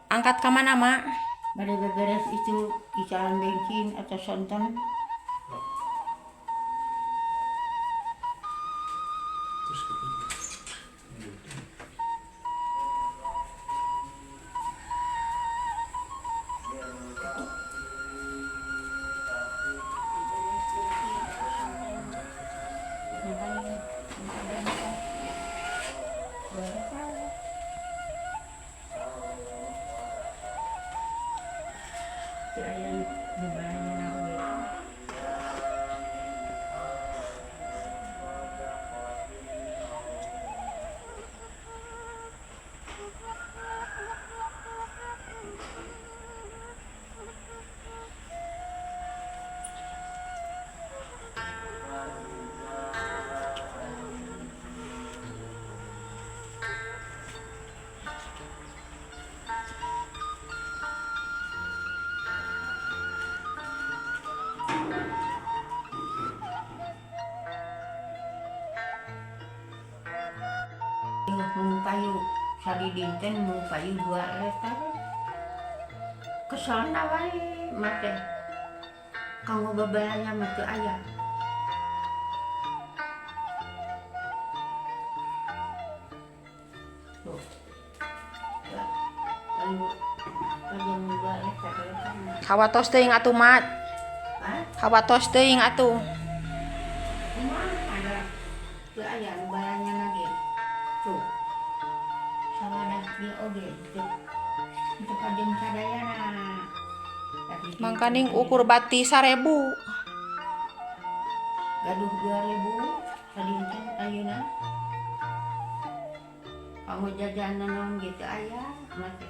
angkat ke mana, Mak? Bade beberes itu jalan bensin atau sonton. Ayan, dibayarnya na ulit. Mau payu sadi dinten mau payu 2 liter kesana wae mate kanggo babalanya mate aya tuh payu payu 2 liter Hawatos teuing atuh, Mat. Hawatos teuing atuh. ada teu aya nu balanya lagi tuh sama dah dia oge itu kadang sadayana Mangkaning ukur bati 1000. gaduh 2000 sadinten ayeuna kanggo jajanan naon gitu aya mate